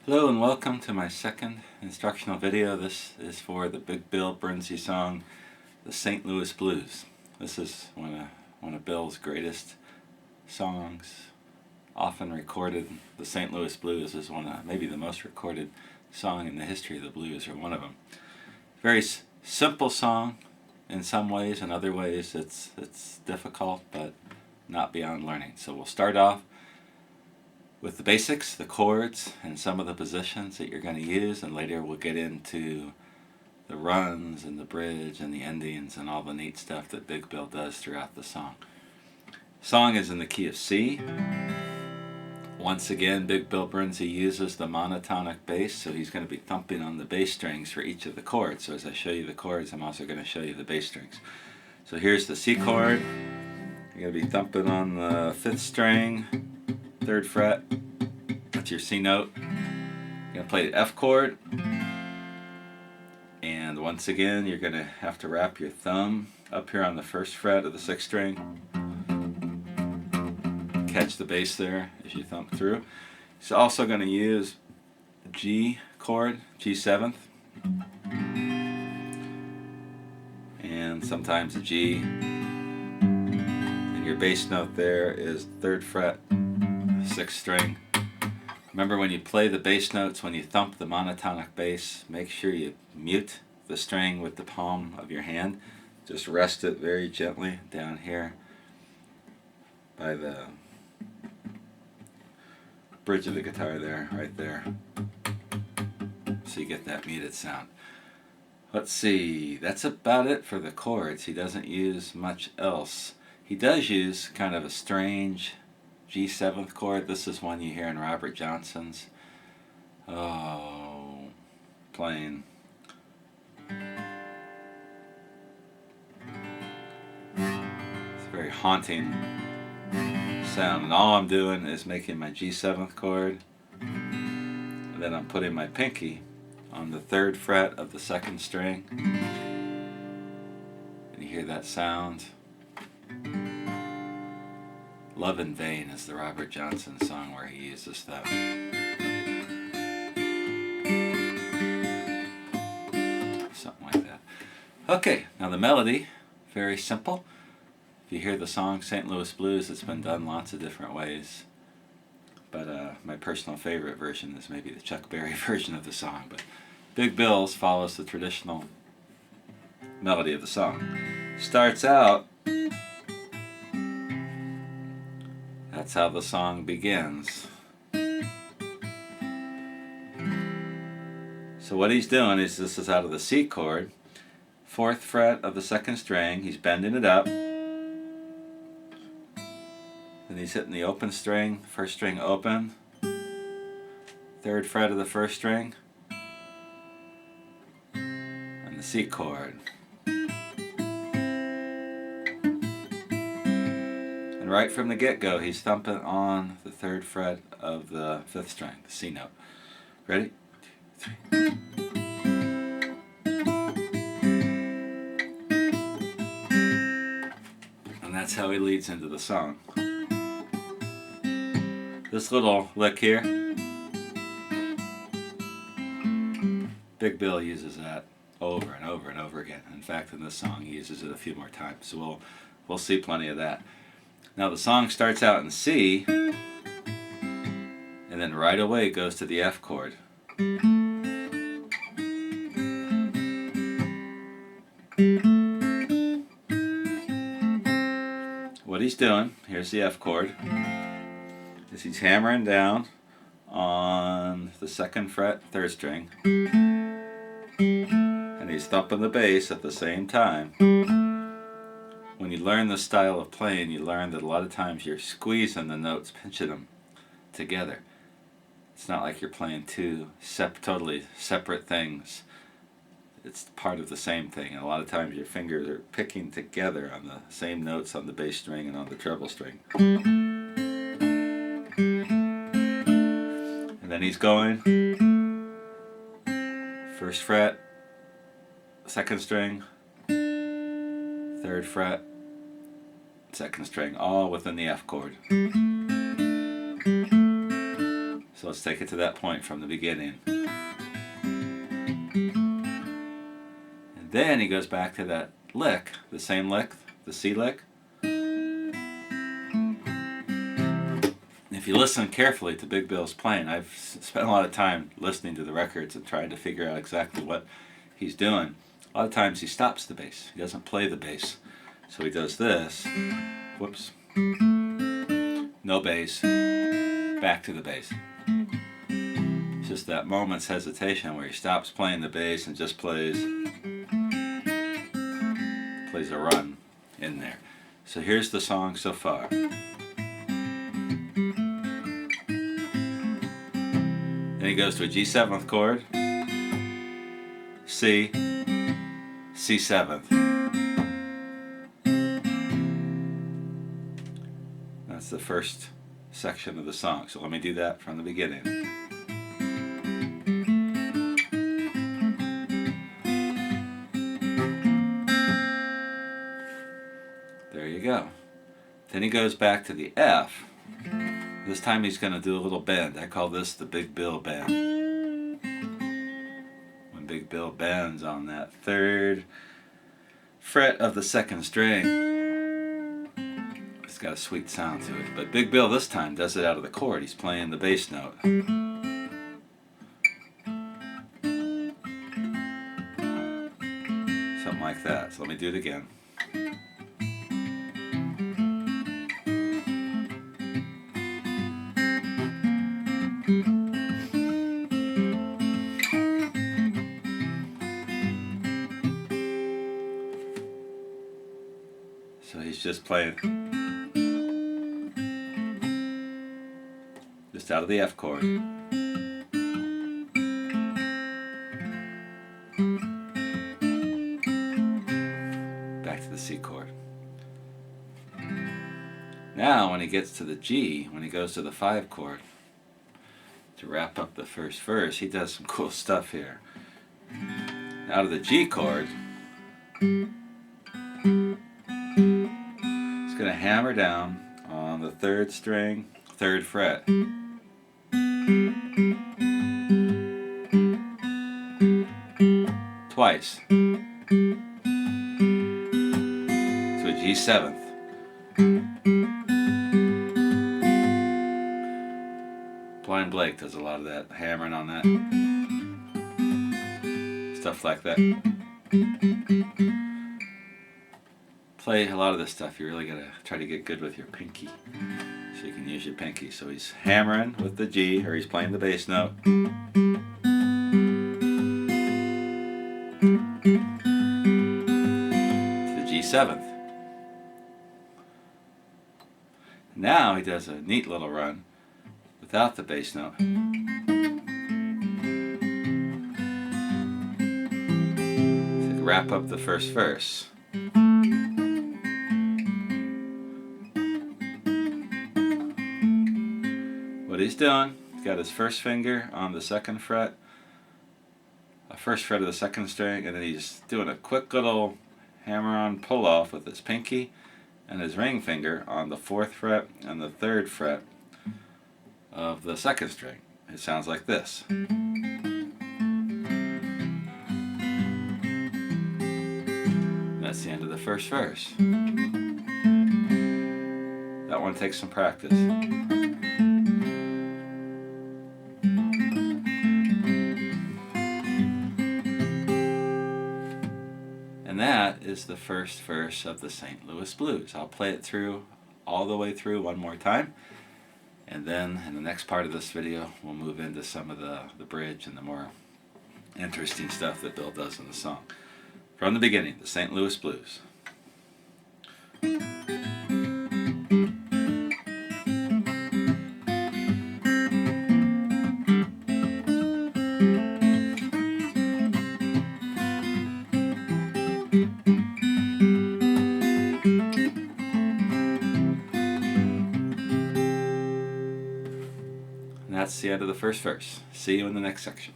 Hello and welcome to my second instructional video. This is for the Big Bill Broonzy song, the St. Louis Blues. This is one of Bill's greatest songs, often recorded. The St. Louis Blues is maybe the most recorded song in the history of the blues, or one of them. Very simple song in some ways, in other ways it's difficult, but not beyond learning. So we'll start off with the basics, the chords, and some of the positions that you're going to use, and later we'll get into the runs and the bridge and the endings and all the neat stuff that Big Bill does throughout the song. Song is in the key of C. Once again, Big Bill Broonzy uses the monotonic bass, so he's going to be thumping on the bass strings for each of the chords. So as I show you the chords, I'm also going to show you the bass strings. So here's the C chord. You're going to be thumping on the 5th string, 3rd fret. That's your C note. You're going to play the F chord. And once again, you're going to have to wrap your thumb up here on the 1st fret of the 6th string. Catch the bass there as you thump through. He's also going to use G chord, G7th. And sometimes a G. And your bass note there is 3rd fret, 6th string. Remember, when you play the bass notes, when you thump the monotonic bass, make sure you mute the string with the palm of your hand. Just rest it very gently down here by the bridge of the guitar there, right there. So you get that muted sound. Let's see, that's about it for the chords. He doesn't use much else. He does use kind of a strange G7th chord. This is one you hear in Robert Johnson's playing. It's a very haunting sound, and all I'm doing is making my G7th chord, and then I'm putting my pinky on the 3rd fret of the 2nd string, and you hear that sound. Love in Vain is the Robert Johnson song where he uses that. Something like that. Okay, now the melody, very simple. If you hear the song St. Louis Blues, it's been done lots of different ways. But my personal favorite version is maybe the Chuck Berry version of the song. But Big Bill's follows the traditional melody of the song. Starts out, that's how the song begins. So what he's doing is, this is out of the C chord, 4th fret of the 2nd string. He's bending it up. Then he's hitting the open string, 1st string open, 3rd fret of the 1st string, and the C chord. And right from the get-go, he's thumping on the 3rd fret of the 5th string, the C note. Ready? 2, 3. And that's how he leads into the song. This little lick here, Big Bill uses that over and over and over again. In fact, in this song, he uses it a few more times. So we'll see plenty of that. Now the song starts out in C, and then right away goes to the F chord. What he's doing, here's the F chord, is he's hammering down on the 2nd fret, 3rd string, and he's thumping the bass at the same time. When you learn this style of playing, you learn that a lot of times you're squeezing the notes, pinching them together. It's not like you're playing two totally separate things. It's part of the same thing. And a lot of times your fingers are picking together on the same notes on the bass string and on the treble string. And then he's going 1st fret, 2nd string, 3rd fret, 2nd string, all within the F chord. So let's take it to that point from the beginning. And then he goes back to that lick, the same lick, the C lick. If you listen carefully to Big Bill's playing, I've spent a lot of time listening to the records and trying to figure out exactly what he's doing. A lot of times he stops the bass. He doesn't play the bass. So he does this. Whoops. No bass. Back to the bass. It's just that moment's hesitation where he stops playing the bass and just plays a run in there. So here's the song so far. Then he goes to a G7th chord, C, C7th. That's the first section of the song. So let me do that from the beginning. There you go. Then he goes back to the F. This time he's going to do a little bend. I call this the Big Bill bend. When Big Bill bends on that 3rd fret of the 2nd string, it's got a sweet sound to it. But Big Bill this time does it out of the chord. He's playing the bass note. Something like that. So let me do it again. So he's just playing just out of the F chord. Back to the C chord. Now when he gets to the G, when he goes to the 5 chord, to wrap up the first verse, he does some cool stuff here. Out of the G chord, he's going to hammer down on the 3rd string, 3rd fret. Twice. To a G7th. Blind Blake does a lot of that, hammering on that. Stuff like that. Play a lot of this stuff, you really gotta try to get good with your pinky. So you can use your pinky. So he's hammering with the G, or he's playing the bass note. To the G7th. Now he does a neat little run without the bass note. To wrap up the first verse. What he's doing, he's got his first finger on the 2nd fret, a 1st fret of the 2nd string, and then he's doing a quick little hammer-on pull-off with his pinky and his ring finger on the 4th fret and the 3rd fret of the 2nd string. It sounds like this. That's the end of the first verse. That one takes some practice. And that is the first verse of the St. Louis Blues. I'll play it through, all the way through one more time. And then in the next part of this video, we'll move into some of the bridge and the more interesting stuff that Bill does in the song. From the beginning, the St. Louis Blues. And that's the end of the first verse. See you in the next section.